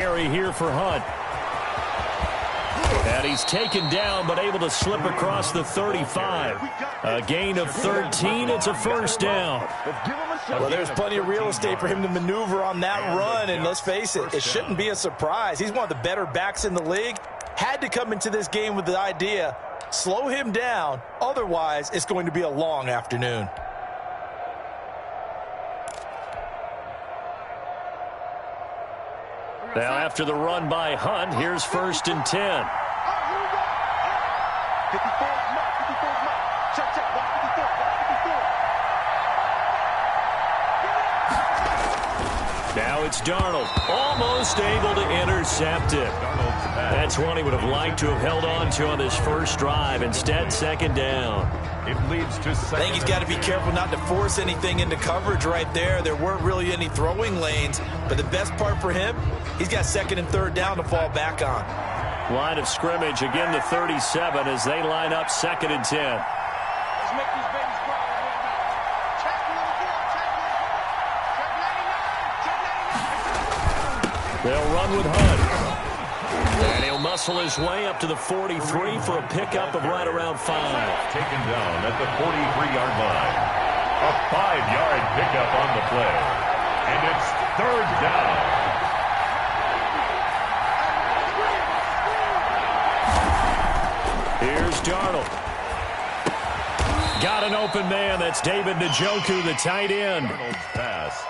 Carry here for Hunt. And he's taken down, but able to slip across the 35. A gain of 13. It's a first down. Well, there's plenty of real estate for him to maneuver on that run, and let's face it, it shouldn't be a surprise. He's one of the better backs in the league. Had to come into this game with the idea, slow him down, otherwise it's going to be a long afternoon. Now after the run by Hunt, here's 1st and 10. Now it's Darnold, almost able to intercept it. That's one he would have liked to have held on to on this first drive. Instead, 2nd down. It leads to second. I think he's got to be careful not to force anything into coverage right there. There weren't really any throwing lanes, but the best part for him, he's got 2nd and 3rd down to fall back on. Line of scrimmage, again the 37 as they line up 2nd and 10. They'll run with Hunt. And he'll muscle his way up to the 43 for a pickup of right around 5. Taken down at the 43-yard line. A 5-yard pickup on the play. And it's 3rd down. Here's Darnold. Got an open man. That's David Njoku, the tight end. Darnold's pass.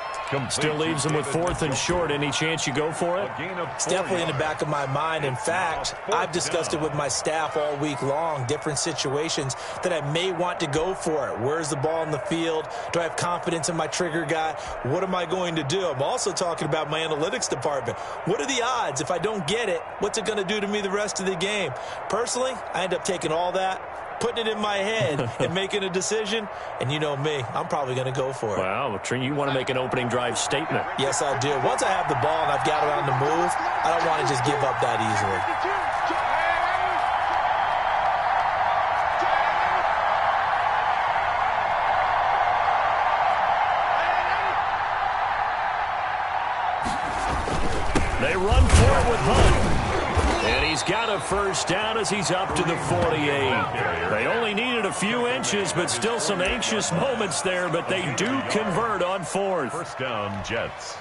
Still leaves him with 4th and short. Any chance you go for it? It's definitely in the back of my mind. In fact, I've discussed it with my staff all week long, different situations that I may want to go for it. Where's the ball in the field? Do I have confidence in my trigger guy? What am I going to do? I'm also talking about my analytics department. What are the odds? If I don't get it, what's it going to do to me the rest of the game? Personally, I end up taking all that, putting it in my head and making a decision, and you know me, I'm probably going to go for it. Wow, you want to make an opening drive statement. Yes, I do. Once I have the ball and I've got it on the move, I don't want to just give up that easily. They run for it with Hunt. And he's got a 1st down as he's up to the 48. They only needed a few inches, but still some anxious moments there, but they do convert on 4th. 1st down, Jets.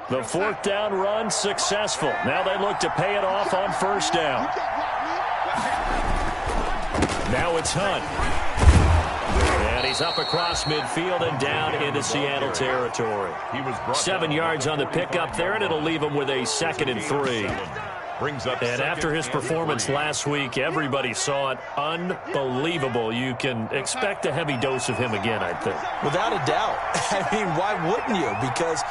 The 4th down run successful. Now they look to pay it off on 1st down. Now it's Hunt. And he's up across midfield and down into Seattle territory. 7 yards on the pickup there, and it'll leave him with a 2nd and 3. And after his performance last week, everybody saw it. Unbelievable. You can expect a heavy dose of him again, I think. Without a doubt. I mean, why wouldn't you? Because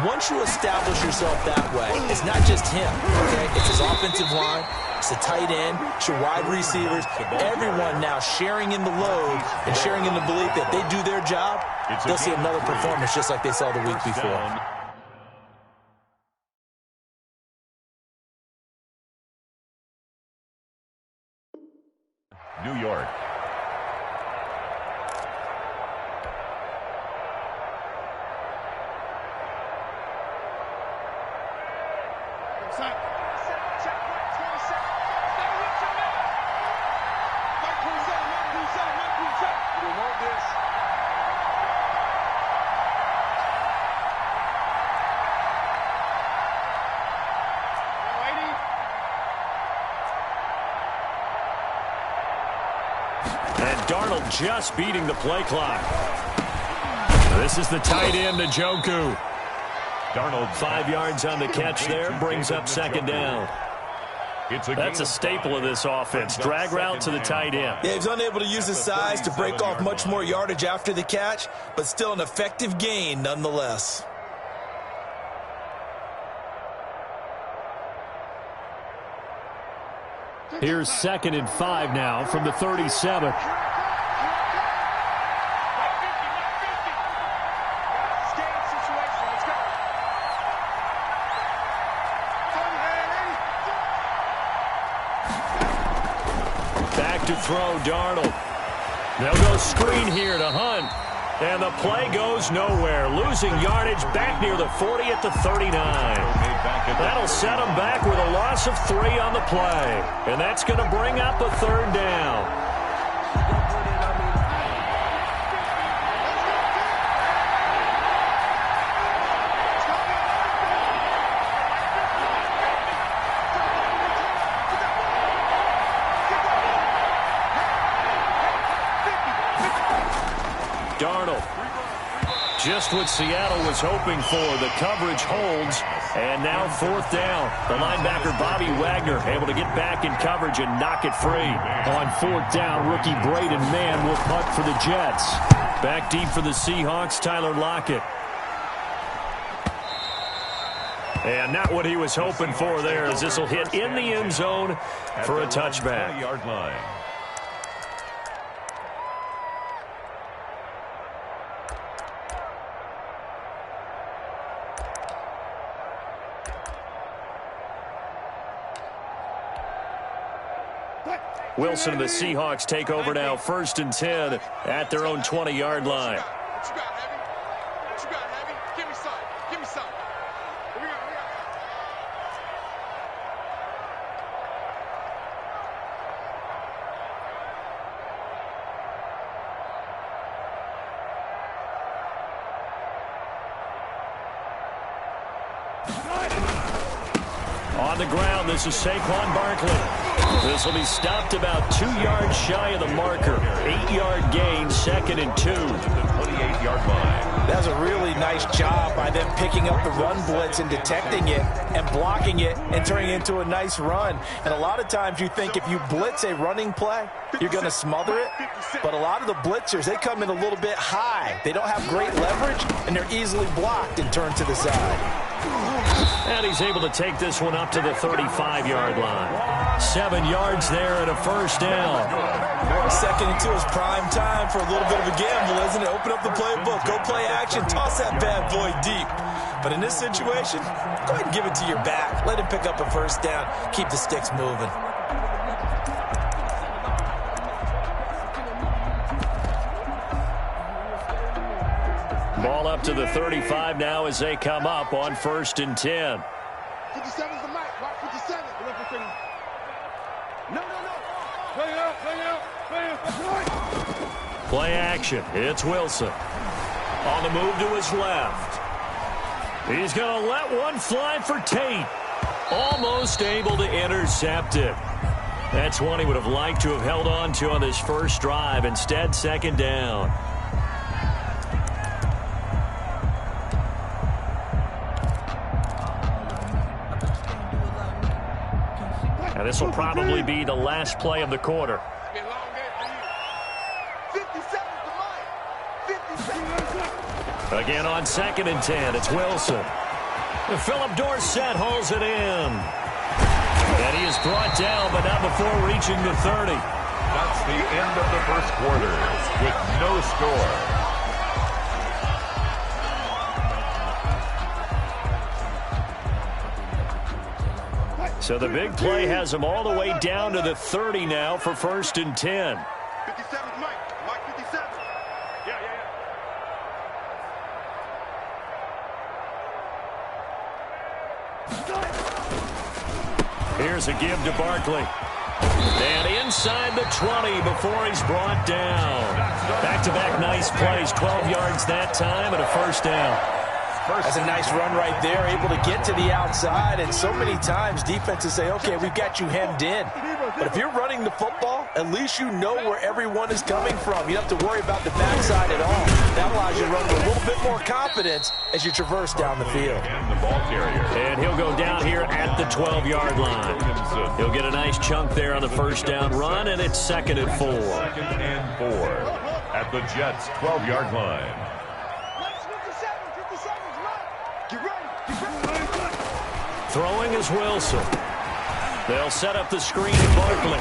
once you establish yourself that way, it's not just him, okay? It's his offensive line, it's the tight end, it's your wide receivers, everyone now sharing in the load and sharing in the belief that they do their job, they'll see another performance just like they saw the week before. New York. And Darnold just beating the play clock. This is the tight end, Njoku. Darnold 5 yards on the catch there, brings up 2nd down. That's a staple of this offense. Drag route to the tight end. Yeah, he's unable to use his size to break off much more yardage after the catch, but still an effective gain nonetheless. Here's 2nd and 5 now from the 37. Back to throw, Darnold. They'll go screen here to Hunt. And the play goes nowhere. Losing yardage back near the 40 at the 39. That'll set them back with a loss of 3 on the play. And that's going to bring up a 3rd down. Darnold. Just what Seattle was hoping for. The coverage holds, and now 4th down. The linebacker, Bobby Wagner, able to get back in coverage and knock it free. On 4th down, rookie Braden Mann will punt for the Jets. Back deep for the Seahawks, Tyler Lockett. And not what he was hoping for there, as this will hit in the end zone for a touchback. 20-yard line. Wilson and the Seahawks take over now, 1st and 10 at their own 20-yard line. What you got, Heavy? What you got, Heavy? Give me some. Give me some. Here we go. On the ground, this is Saquon Barkley. This will be stopped about 2 yards shy of the marker. 8-yard gain, 2nd and 2. 28-yard line. That's a really nice job by them picking up the run blitz and detecting it and blocking it and turning it into a nice run. And a lot of times you think if you blitz a running play, you're going to smother it. But a lot of the blitzers, they come in a little bit high. They don't have great leverage, and they're easily blocked and turned to the side. And he's able to take this one up to the 35-yard line. 7 yards there and a 1st down. 2nd and 2 is prime time for a little bit of a gamble, isn't it? Open up the playbook, go play action, toss that bad boy deep. But in this situation, go ahead and give it to your back. Let him pick up a 1st down. Keep the sticks moving. Ball up to the 35 now as they come up on 1st and 10. 57's the mic. Watch 57. No. Play out. Play action. It's Wilson. On the move to his left. He's going to let one fly for Tate. Almost able to intercept it. That's one he would have liked to have held on to on this first drive. Instead, 2nd down. And this will probably be the last play of the quarter. Again on 2nd and 10, it's Wilson. Philip Dorsett holds it in. And he is brought down, but not before reaching the 30. That's the end of the first quarter with no score. So the big play has him all the way down to the 30 now for 1st and 10. 57's Mike. Mike 57. Yeah. Here's a give to Barkley. And inside the 20 before he's brought down. Back-to-back nice plays. 12 yards that time and a 1st down. That's a nice run right there, able to get to the outside. And so many times defenses say, okay, we've got you hemmed in. But if you're running the football, at least you know where everyone is coming from. You don't have to worry about the backside at all. That allows you to run with a little bit more confidence as you traverse down the field. And the ball carrier. And he'll go down here at the 12-yard line. He'll get a nice chunk there on the 1st down run, and it's 2nd and 4. 2nd and 4 at the Jets' 12-yard line. Throwing is Wilson. They'll set up the screen to Barkley.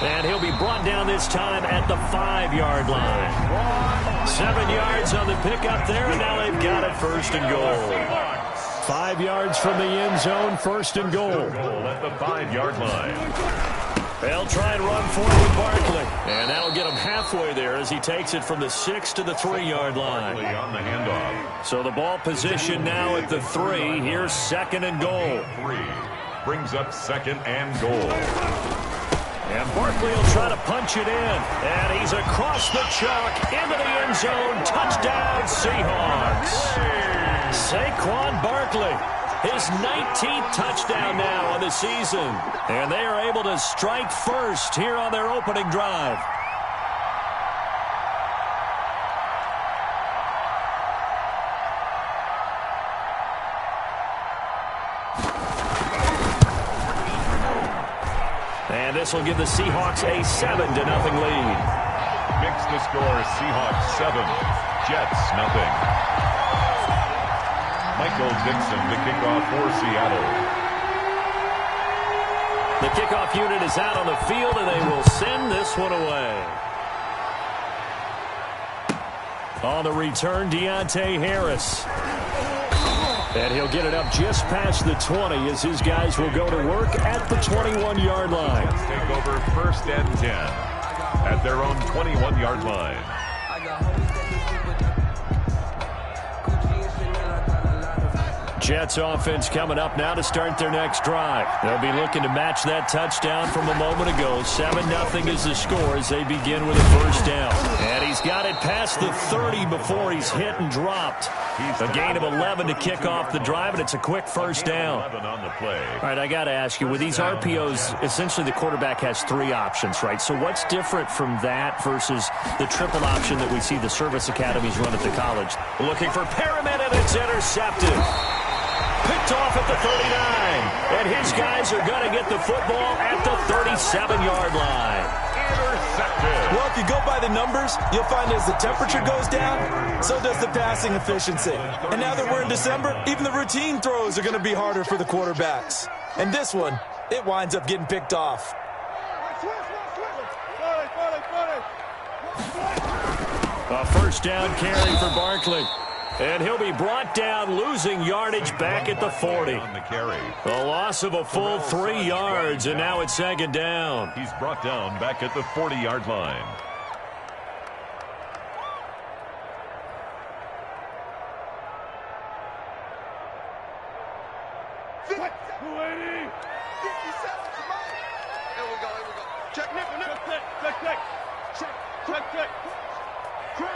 And he'll be brought down this time at the 5-yard line. 7 yards on the pickup there, and now they've got it 1st and goal. 5 yards from the end zone, 1st and goal. At the 5-yard line. They'll try and run for it with Barkley. And that'll get him halfway there as he takes it from the 6 to the 3-yard line. On the handoff. So the ball position now at the 3. Here's 2nd and goal. 3 brings up 2nd and goal. And Barkley will try to punch it in. And he's across the chalk into the end zone. Touchdown, Seahawks. Saquon Barkley, his 19th touchdown now on the season. And they are able to strike first here on their opening drive. And this will give the Seahawks a 7-0 lead. Mix the score, Seahawks 7, Jets nothing. Michael Dixon to kick off for Seattle. The kickoff unit is out on the field, and they will send this one away. On the return, Deontay Harris. And he'll get it up just past the 20 as his guys will go to work at the 21-yard line. Take over 1st and 10 at their own 21-yard line. Jets offense coming up now to start their next drive. They'll be looking to match that touchdown from a moment ago. 7-0 is the score as they begin with a 1st down. And he's got it past the 30 before he's hit and dropped. A gain of 11 to kick off the drive, and it's a quick 1st down. 11 on the play. All right, I got to ask you, with these RPOs, essentially the quarterback has 3 options, right? So what's different from that versus the triple option that we see the service academies run at the college? Looking for Perriman, and it's intercepted. Picked off at the 39. And his guys are going to get the football at the 37-yard line. Intercepted. Well, if you go by the numbers, you'll find as the temperature goes down, so does the passing efficiency. And now that we're in December, even the routine throws are going to be harder for the quarterbacks. And this one, it winds up getting picked off. A 1st down carry for Barkley. And he'll be brought down, losing yardage back at the 40. On the carry. A loss of a full 3 yards, and now it's 2nd down. He's brought down back at the 40-yard line. Check, Nick. Check. Crouch.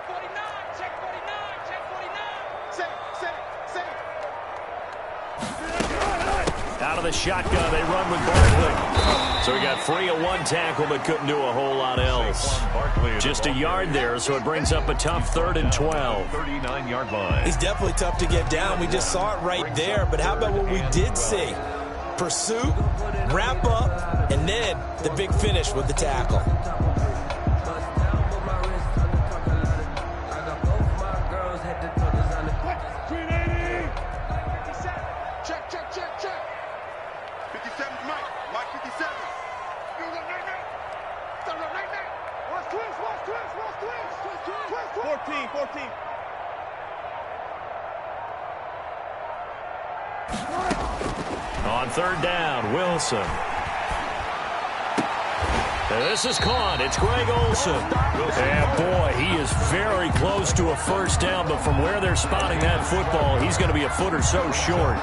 49. Check 49. Check 49. Set. Out of the shotgun, they run with Barkley. So he got free of 1 tackle, but couldn't do a whole lot else. Just a yard there, so it brings up a tough 3rd and 12. 39-yard line. He's definitely tough to get down. We just saw it right there. But how about what we did see? Pursuit, wrap up, and then the big finish with the tackle. Check. 57 Mike 57. Watch twist. 14. On 3rd down, Wilson. This is caught. It's Greg Olsen. And boy, he is very close to a 1st down, but from where they're spotting that football, he's going to be a foot or so short.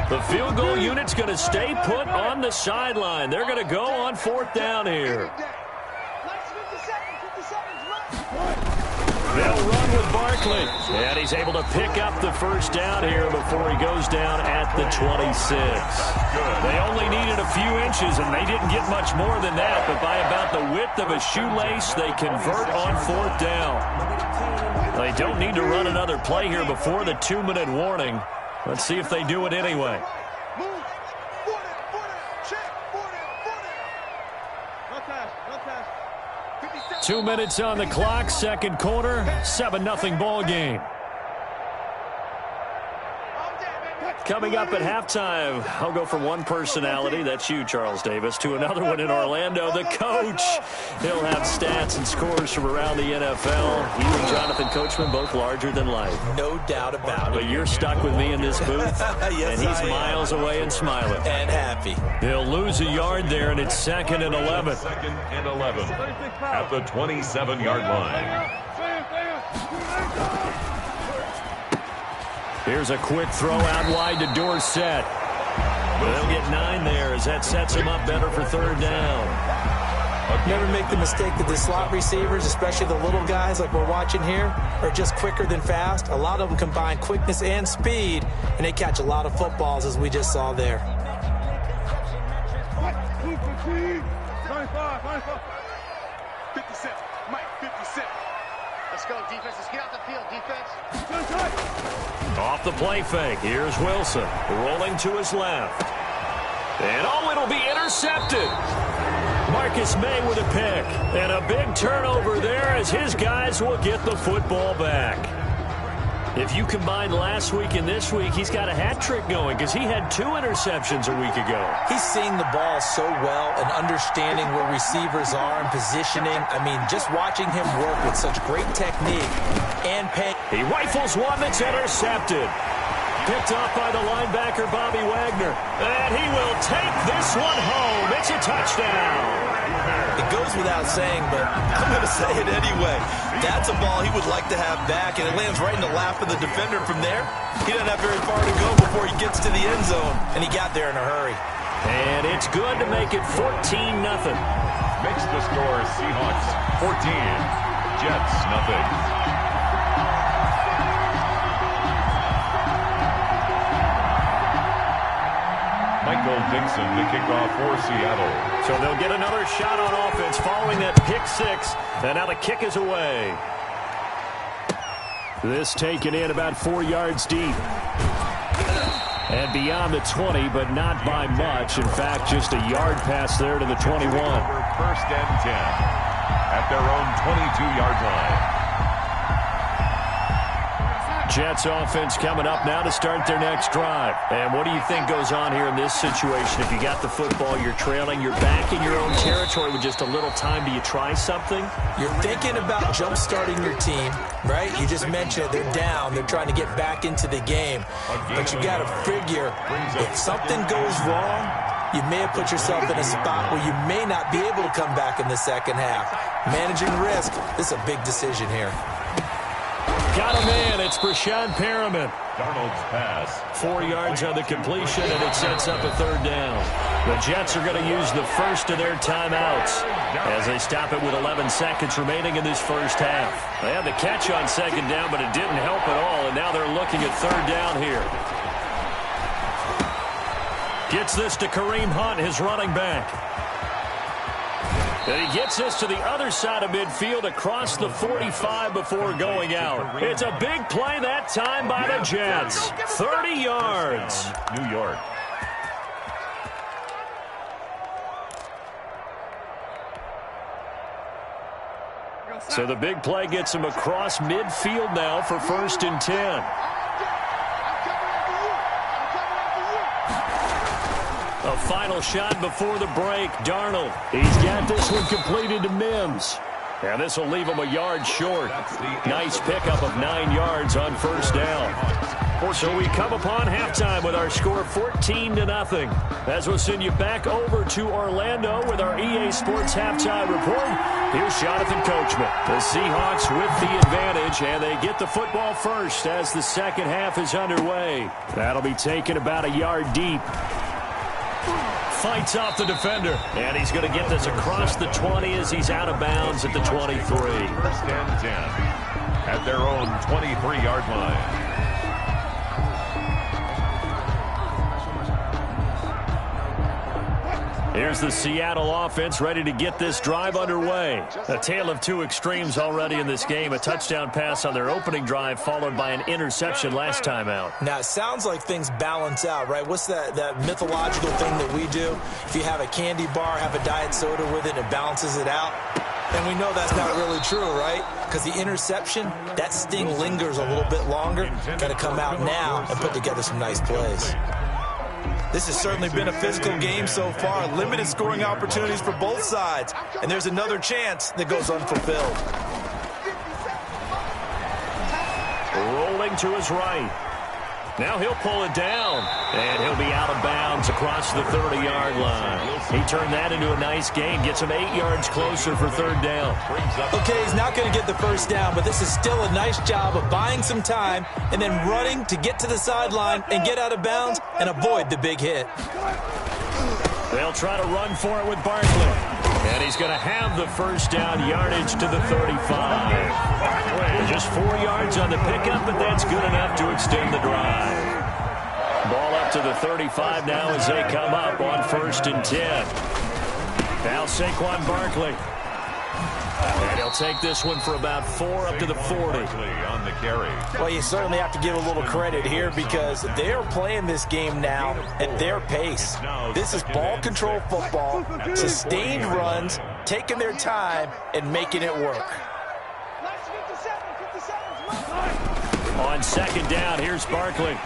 The field goal unit's going to stay put on the sideline. They're going to go on 4th down here. They'll run with Barkley. And he's able to pick up the 1st down here before he goes down at the 26. They only needed a few inches, and they didn't get much more than that. But by about the width of a shoelace, they convert on 4th down. They don't need to run another play here before the 2-minute warning. Let's see if they do it anyway. 2 minutes on the clock, 2nd quarter, 7-0 ball game. coming up at halftime. I'll go from one personality, that's you, Charles Davis, to another one in Orlando, the coach. He'll have stats and scores from around the NFL. He and Jonathan Coachman, both larger than life. No doubt about it. But you're stuck with me in this booth, yes, and he's miles away and smiling. And happy. He'll lose a yard there, and it's 2nd and 11. 2nd and 11 at the 27-yard line. Here's a quick throw out wide to Dorsett. They'll get 9 there as that sets him up better for 3rd down. Never make the mistake that the slot receivers, especially the little guys like we're watching here, are just quicker than fast. A lot of them combine quickness and speed, and they catch a lot of footballs, as we just saw there. 57, Mike, 57. Let's go, defense. Let's get out the field, defense. Off the play fake. Here's Wilson rolling to his left. And it'll be intercepted. Marcus May with a pick. And a big turnover there as his guys will get the football back. If you combine last week and this week, he's got a hat trick going because he had 2 interceptions a week ago. He's seeing the ball so well and understanding where receivers are and positioning. I mean, just watching him work with such great technique and pay. He rifles one that's intercepted. Picked off by the linebacker, Bobby Wagner. And he will take this one home. It's a touchdown. It goes without saying, but I'm going to say it anyway. That's a ball he would like to have back, and it lands right in the lap of the defender from there. He doesn't have very far to go before he gets to the end zone, and he got there in a hurry. And it's good to make it 14-0. Makes the score Seahawks 14, Jets nothing. Michael Dixon to kick off for Seattle. So they'll get another shot on offense following that pick 6. And now the kick is away. This taken in about 4 yards deep. And beyond the 20, but not by much. In fact, just a yard pass there to the 21. 1st and 10 at their own 22-yard line. Jets offense coming up now to start their next drive. And what do you think goes on here in this situation? If you got the football, you're trailing, you're back in your own territory with just a little time. Do you try something? You're thinking about jump-starting your team, right? You just mentioned they're down. They're trying to get back into the game. But you got to figure if something goes wrong, you may have put yourself in a spot where you may not be able to come back in the second half. Managing risk, this is a big decision here. Got a man. It's Brashad Perriman. Darnold's pass. 4 yards on the completion, and it sets up a 3rd down. The Jets are going to use the first of their timeouts as they stop it with 11 seconds remaining in this first half. They had the catch on 2nd down, but it didn't help at all, and now they're looking at 3rd down here. Gets this to Kareem Hunt, his running back. And he gets this to the other side of midfield across the 45 before going out. It's a big play that time by the Jets. 30 yards. New York. So the big play gets him across midfield now for 1st and 10. A final shot before the break. Darnold. He's got this one completed to Mims. And this will leave him a yard short. Nice pickup of 9 yards on 1st down. So we come upon halftime with our score 14-0. As we'll send you back over to Orlando with our EA Sports halftime report. Here's Jonathan Coachman. The Seahawks with the advantage, and they get the football first as the second half is underway. That'll be taken about a yard deep. Fights off the defender, and he's going to get this across the 20 as he's out of bounds at the 23. 1st and 10 at their own 23-yard line. Here's the Seattle offense ready to get this drive underway. A tale of 2 extremes already in this game. A touchdown pass on their opening drive followed by an interception last time out. Now, it sounds like things balance out, right? What's that mythological thing that we do? If you have a candy bar, have a diet soda with it, it balances it out. And we know that's not really true, right? Because the interception, that sting lingers a little bit longer. Got to come out now and put together some nice plays. This has certainly been a physical game so far. Limited scoring opportunities for both sides. And there's another chance that goes unfulfilled. Rolling to his right. Now he'll pull it down, and he'll be out of bounds across the 30-yard line. He turned that into a nice gain, gets him 8 yards closer for third down. Okay, he's not going to get the first down, but this is still a nice job of buying some time and then running to get to the sideline and get out of bounds and avoid the big hit. They'll try to run for it with Barkley. And he's going to have the first down, yardage to the 35. Just 4 yards on the pickup, but that's good enough to extend the drive. Ball up to the 35 now as they come up on 1st and 10. Now Saquon Barkley. And he'll take this one for about 4 up to the 40. On the carry. Well, you certainly have to give a little credit here because they're playing this game now at their pace. This is ball control football, sustained runs, taking their time, and making it work. On 2nd down, here's Barkley.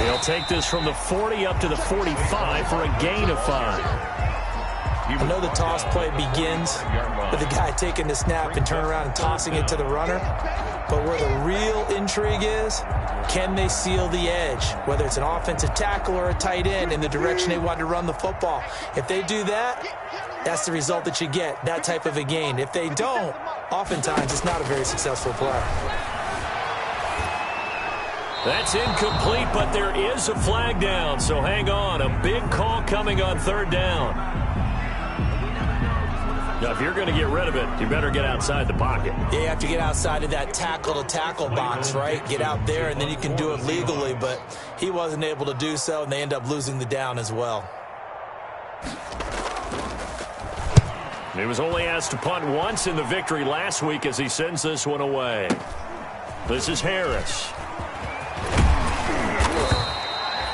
He'll take this from the 40 up to the 45 for a gain of 5. I know the toss play begins with the guy taking the snap and turn around and tossing it to the runner. But where the real intrigue is, can they seal the edge? Whether it's an offensive tackle or a tight end in the direction they want to run the football. If they do that, that's the result that you get, that type of a gain. If they don't, oftentimes it's not a very successful play. That's incomplete, but there is a flag down, so hang on. A big call coming on 3rd down. Now, if you're going to get rid of it, you better get outside the pocket. Yeah, you have to get outside of that tackle-to-tackle box, right? Get out there, and then you can do it legally, but he wasn't able to do so, and they end up losing the down as well. He was only asked to punt once in the victory last week as he sends this one away. This is Harris.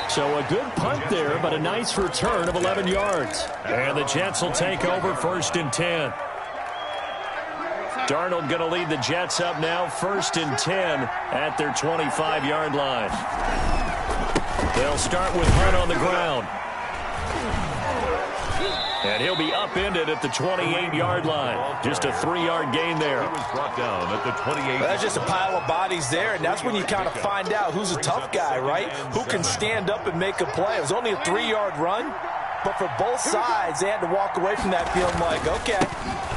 So a good punt there, but a nice return of 11 yards. And the Jets will take over 1st and 10. Darnold going to lead the Jets up now, 1st and 10 at their 25-yard line. They'll start with Hunt on the ground. And he'll be upended at the 28-yard line. Just a 3-yard gain there. He was brought down at the 28. Well, that's just a pile of bodies there, and that's when you kind of find out who's a tough guy, right? Who can stand up and make a play. It was only a 3-yard run, but for both sides, they had to walk away from that feeling like, okay,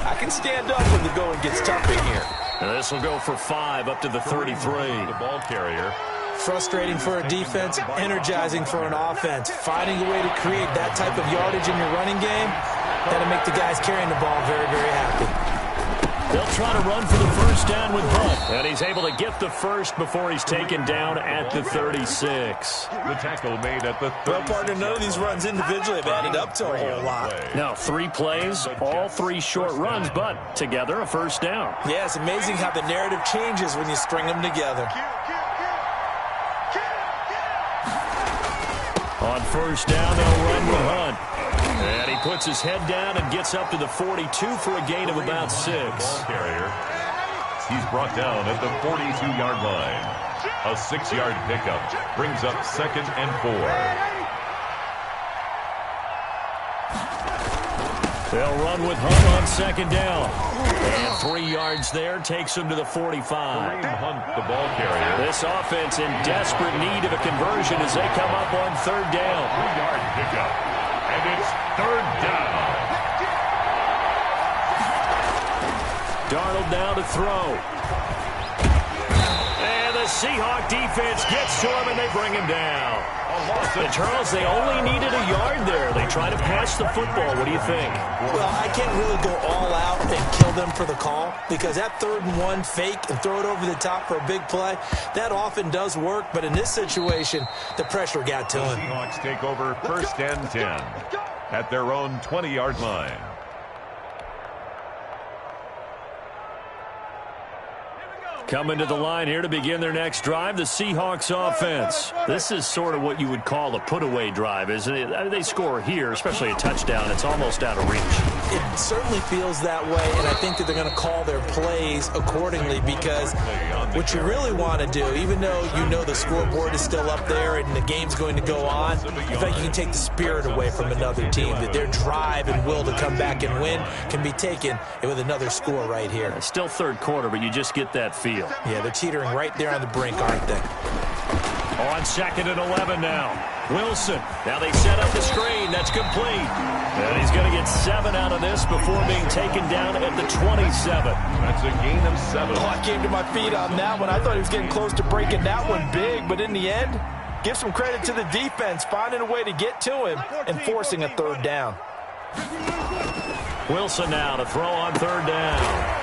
I can stand up when the going gets tough in here. And this will go for 5 up to the 33. The ball carrier. Frustrating for a defense, energizing for an offense. Finding a way to create that type of yardage in your running game, that'll make the guys carrying the ball very, very happy. They'll try to run for the first down with Hunt. And he's able to get the first before he's taken down at the 36. The tackle made at the 36. Well, partner, none of these runs individually have added up to a whole lot. Now, 3 plays, all 3 short runs, but together a first down. Yeah, it's amazing how the narrative changes when you string them together. On first down, they'll run with Hunt. And he puts his head down and gets up to the 42 for a gain of about 6. Carrier. He's brought down at the 42-yard line. A 6-yard pickup brings up 2nd and 4. They'll run with Hunt on 2nd down. And 3 yards there takes him to the 45. Hunt, the ball carrier. This offense in desperate need of a conversion as they come up on 3rd down. 3-yard pickup. And it's 3rd down. Darnold now to throw. And the Seahawk defense gets to him and they bring him down. And Charles, they only needed a yard there. They try to pass the football. What do you think? Well, I can't really go all out and kill them for the call because that 3rd and 1 fake and throw it over the top for a big play, that often does work. But in this situation, the pressure got to him. Seahawks take over 1st and 10 at their own 20-yard line. Coming to the line here to begin their next drive, the Seahawks offense. This is sort of what you would call a put-away drive, isn't it? I mean, they score here, especially a touchdown. It's almost out of reach. It certainly feels that way, and I think that they're going to call their plays accordingly, because what you really want to do, even though you know the scoreboard is still up there and the game's going to go on, in fact, you can take the spirit away from another team, that their drive and will to come back and win can be taken with another score right here. It's still third quarter, but you just get that feel. Yeah, they're teetering right there on the brink, aren't they? On 2nd and 11 now. Wilson. Now they set up the screen. That's complete. And he's going to get 7 out of this before being taken down at the 27. That's a gain of 7. Oh, I came to my feet on that one. I thought he was getting close to breaking that one big, but in the end, give some credit to the defense, finding a way to get to him and forcing a third down. Wilson now to throw on third down.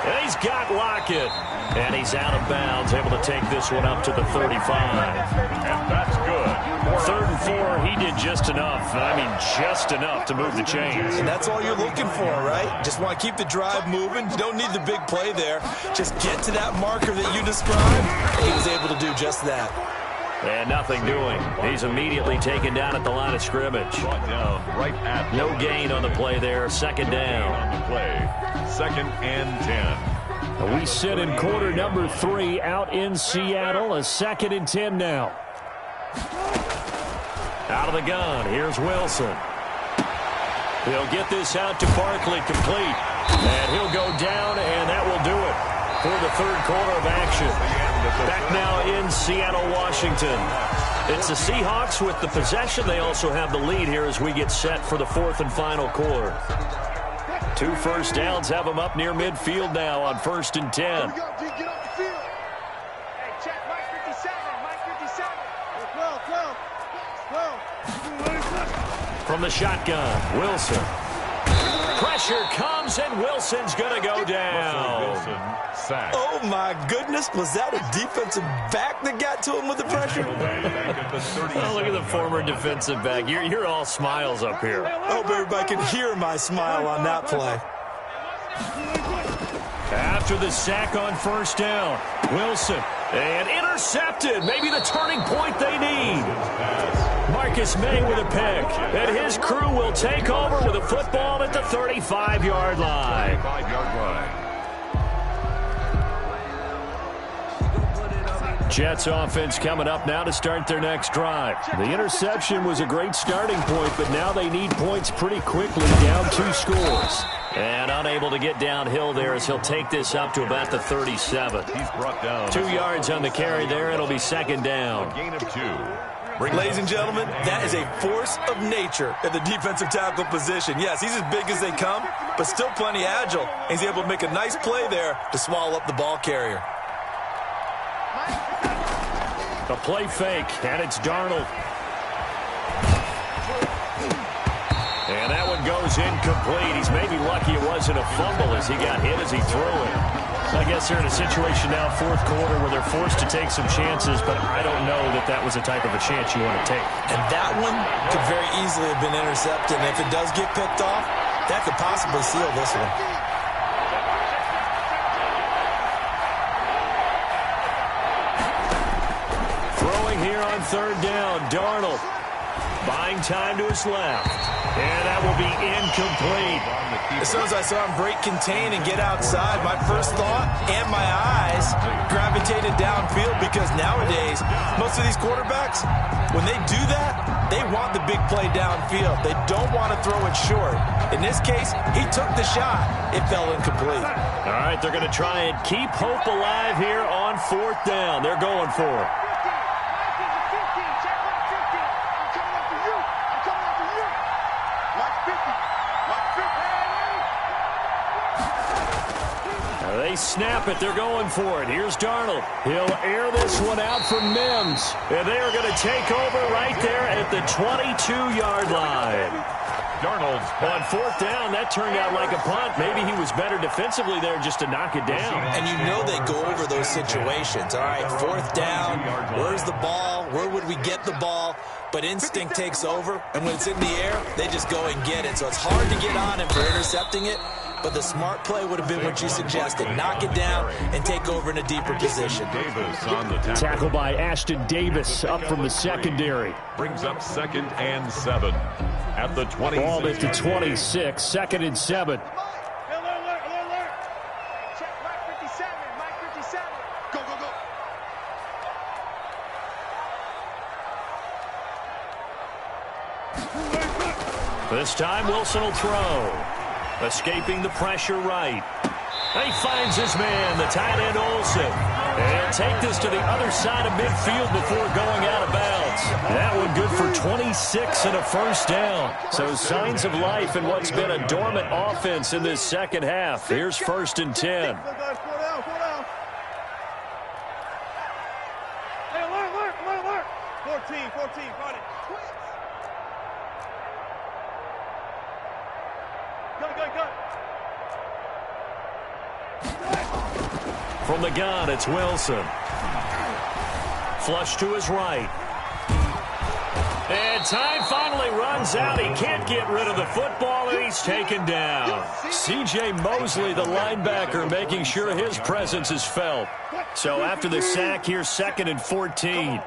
And he's got Lockett. And he's out of bounds, able to take this one up to the 35. And that's good. 3rd and 4, he did just enough. I mean, just enough to move the chains. And that's all you're looking for, right? Just want to keep the drive moving. You don't need the big play there. Just get to that marker that you described. And he was able to do just that. And nothing doing. He's immediately taken down at the line of scrimmage. Brought down right at no gain on the play there. 2nd down. On the play. 2nd and 10. We sit in quarter number 3 out in Seattle. A 2nd and 10 now. Out of the gun. Here's Wilson. He'll get this out to Barkley, complete. And he'll go down, and that will do it for the 3rd quarter of action. Back now in Seattle, Washington. It's the Seahawks with the possession. They also have the lead here as we get set for the 4th and final quarter. 2 first downs have them up near midfield now on 1st and 10. Here we go, D, get off the field. Hey, check Mike 57, Mike 57. 12. From the shotgun, Wilson. Pressure comes, and Wilson's going to go down. Oh, my goodness. Was that a defensive back that got to him with the pressure? Oh, look at the former defensive back. You're all smiles up here. I hope everybody can hear my smile on that play. After the sack on 1st down, Wilson. And intercepted. Maybe the turning point they need. Marcus May with a pick. And his crew will take over with a football at the 35-yard line. 35-yard line. Jets offense coming up now to start their next drive. The interception was a great starting point, but now they need points pretty quickly, down 2 scores. And unable to get downhill there as he'll take this up to about the 37. He's brought down. 2 yards on the carry there. It'll be 2nd down. A gain of 2. Ladies and gentlemen, that is a force of nature at the defensive tackle position. Yes, he's as big as they come, but still plenty agile. And he's able to make a nice play there to swallow up the ball carrier. A play fake, and it's Darnold. And that one goes incomplete. He's maybe lucky it wasn't a fumble as he got hit as he threw it. So I guess they're in a situation now, 4th quarter, where they're forced to take some chances, but I don't know that that was the type of a chance you want to take. And that one could very easily have been intercepted. And if it does get picked off, that could possibly seal this one. Throwing here on 3rd down, Darnold. Buying time to his left. And that will be incomplete. As soon as I saw him break contain and get outside, my first thought and my eyes gravitated downfield, because nowadays, most of these quarterbacks, when they do that, they want the big play downfield. They don't want to throw it short. In this case, he took the shot. It fell incomplete. All right, they're going to try and keep hope alive here on 4th down. They're going for it. They snap it. They're going for it. Here's Darnold. He'll air this one out for Mims. And they are going to take over right there at the 22-yard line. Darnold's on 4th down. That turned out like a punt. Maybe he was better defensively there just to knock it down. And you know they go over those situations. All right, 4th down. Where's the ball? Where would we get the ball? But instinct takes over, and when it's in the air, they just go and get it. So it's hard to get on him for intercepting it. but the smart play would have been what you suggested. Knock it down and take over in a deeper position. Davis on the tackle by Ashton Davis up from the secondary. Brings up 2nd and 7 at the 26. Ball at the 26, 2nd and 7. This time Wilson will throw. Escaping the pressure right. He finds his man, the tight end Olsen. And he'll take this to the other side of midfield before going out of bounds. That one good for 26 and a first down. So signs of life in what's been a dormant offense in this second half. Here's 1st and 10. Hey, alert. 14, got it. Go. From the gun, it's Wilson. Flush to his right. And time finally runs out. He can't get rid of the football, and he's taken down. C.J. Mosley, the linebacker, making sure his presence is felt. So after the sack, here's 2nd and 14.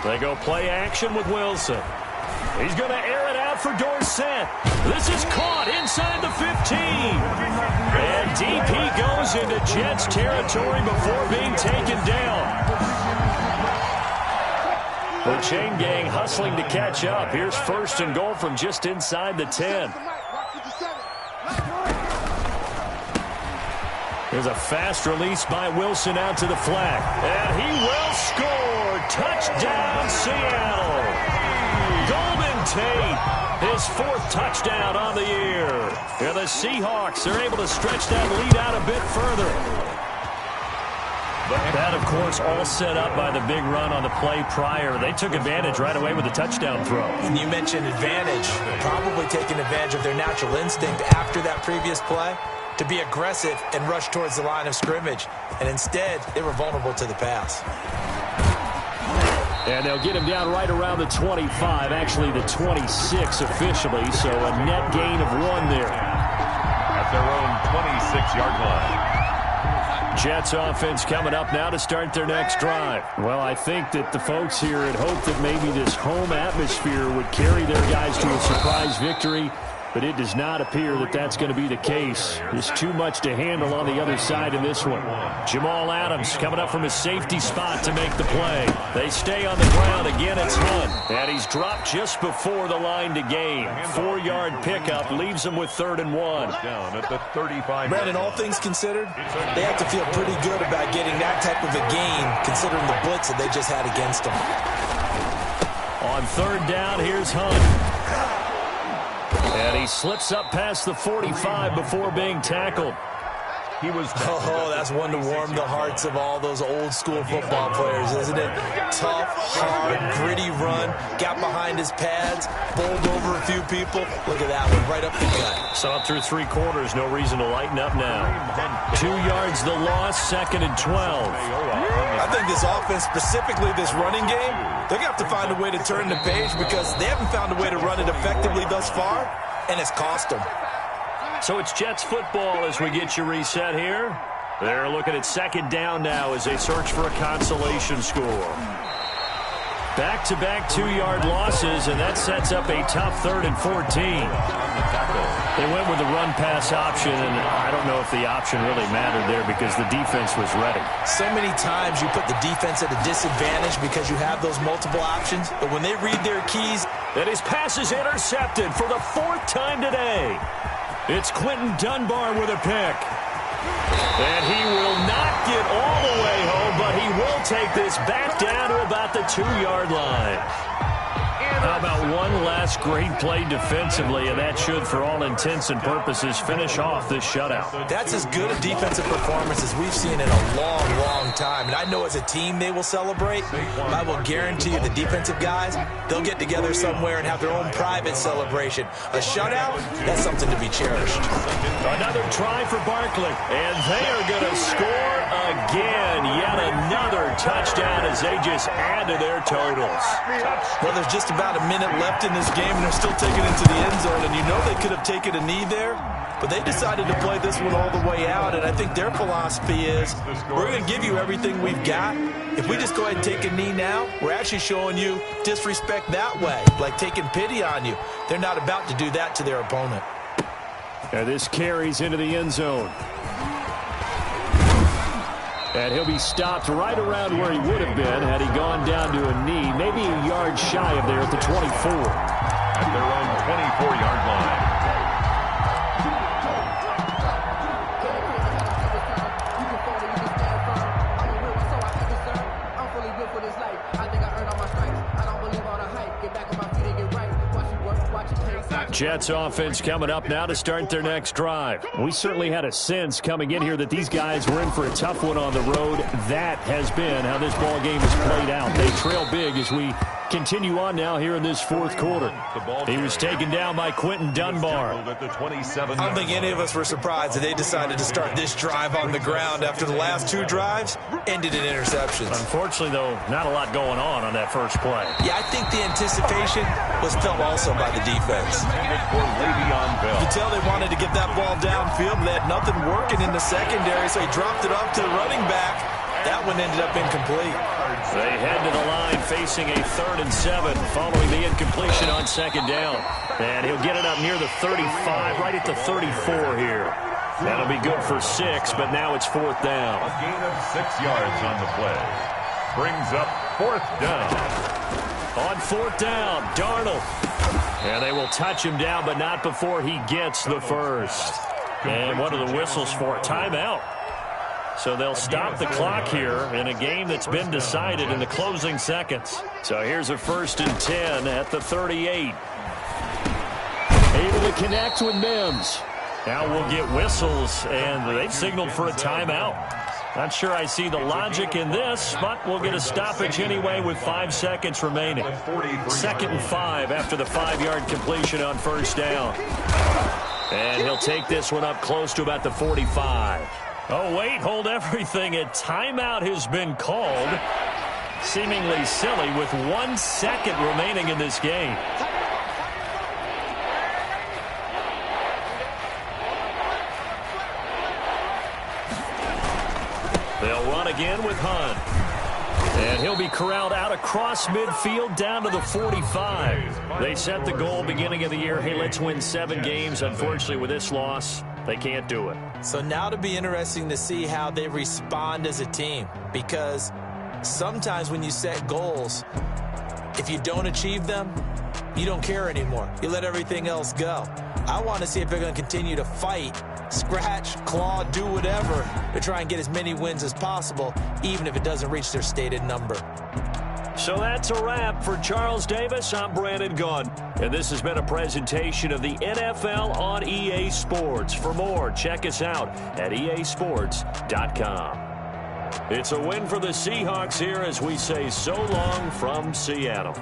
They go play action with Wilson. He's going to air it out for Dorsett. This is caught inside the 15. And DP goes into Jets territory before being taken down. The chain gang hustling to catch up. Here's 1st and goal from just inside the 10. There's a fast release by Wilson out to the flat. And he will score. Touchdown, Seattle. Golden Tate, his 4th touchdown on the year. And the Seahawks are able to stretch that lead out a bit further. That, of course, all set up by the big run on the play prior. They took advantage right away with the touchdown throw. And you mentioned advantage, probably taking advantage of their natural instinct after that previous play to be aggressive and rush towards the line of scrimmage. And instead, they were vulnerable to the pass. And they'll get him down right around the 25, actually the 26 officially, so a net gain of 1 there. At their own 26-yard line. Jets offense coming up now to start their next drive. Well, I think that the folks here had hoped that maybe this home atmosphere would carry their guys to a surprise victory, but it does not appear that that's going to be the case. There's too much to handle on the other side in this one. Jamal Adams coming up from his safety spot to make the play. They stay on the ground. Again, it's Hunt. And he's dropped just before the line to gain. 4-yard pickup leaves him with 3rd and 1. Down at the 35. Brandon, all things considered, they have to feel pretty good about getting that type of a gain, considering the blitz that they just had against them. On 3rd down, here's Hunt. And he slips up past the 45 before being tackled. Oh, that's one to warm the hearts of all those old-school football players, isn't it? Tough, hard, gritty run, got behind his pads, bowled over a few people. Look at that one, right up the gut. So up through 3 quarters, no reason to lighten up now. 2 yards the loss, 2nd and 12. I think this offense, specifically this running game, they're going to have to find a way to turn the page because they haven't found a way to run it effectively thus far, and it's cost them. So it's Jets football as we get you reset here. They're looking at 2nd down now as they search for a consolation score. Back-to-back 2-yard losses, and that sets up a tough 3rd and 14. They went with the run-pass option, and I don't know if the option really mattered there because the defense was ready. So many times you put the defense at a disadvantage because you have those multiple options, but when they read their keys... And his pass is intercepted for the 4th time today. It's Quentin Dunbar with a pick. And he will not get all the way home, but he will take this back down to about the 2-yard line. How about one last great play defensively, and that should, for all intents and purposes, finish off this shutout. That's as good a defensive performance as we've seen in a long, long time. And I know as a team they will celebrate, but I will guarantee you the defensive guys, they'll get together somewhere and have their own private celebration. A shutout, that's something to be cherished. Another try for Barkley, and they are going to score again. Yet another touchdown as they just add to their totals. Well, there's just about a minute left in this game, and they're still taking it to the end zone. And you know they could have taken a knee there, but they decided to play this one all the way out. And I think their philosophy is, we're going to give you everything we've got. If we just go ahead and take a knee now, we're actually showing you disrespect that way, like taking pity on you. They're not about to do that to their opponent. And this carries into the end zone. And he'll be stopped right around where he would have been had he gone down to a knee, maybe a yard shy of there at the 24. At their own 24-yard line. Jets offense coming up now to start their next drive. We certainly had a sense coming in here that these guys were in for a tough one on the road. That has been how this ball game has played out. They trail big as we continue on now here in this fourth quarter. He was taken down by Quentin Dunbar. I don't think any of us were surprised that they decided to start this drive on the ground after the last two drives ended in interceptions. Unfortunately, though, not a lot going on that first play. Yeah, I think the anticipation was felt also by the defense. You can tell they wanted to get that ball downfield, but they had nothing working in the secondary, so he dropped it off to the running back. That one ended up incomplete. They head to the line facing a 3rd and 7 following the incompletion on second down. And he'll get it up near the 35, right at the 34 here. That'll be good for 6, but now it's 4th down. A gain of 6 yards on the play. Brings up 4th down. On 4th down, Darnold. And they will touch him down, but not before he gets the first. And what are the whistles for? Timeout. So they'll stop the clock here in a game that's been decided in the closing seconds. So here's a 1st and 10 at the 38. Able to connect with Mims. Now we'll get whistles, and they've signaled for a timeout. Not sure I see the logic in this, but we'll get a stoppage anyway with 5 seconds remaining. 2nd and 5 after the 5-yard completion on 1st down. And he'll take this one up close to about the 45. Oh, wait, hold everything. A timeout has been called. Seemingly silly with 1 second remaining in this game. They'll run again with Hunt. And he'll be corralled out across midfield down to the 45. They set the goal beginning of the year. Hey, let's win 7 games. Unfortunately, with this loss, they can't do it. So now to be interesting to see how they respond as a team. Because sometimes when you set goals, if you don't achieve them, you don't care anymore. You let everything else go. I want to see if they're going to continue to fight, scratch, claw, do whatever to try and get as many wins as possible, even if it doesn't reach their stated number. So that's a wrap for Charles Davis. I'm Brandon Gunn, and this has been a presentation of the NFL on EA Sports. For more, check us out at easports.com. It's a win for the Seahawks here as we say so long from Seattle.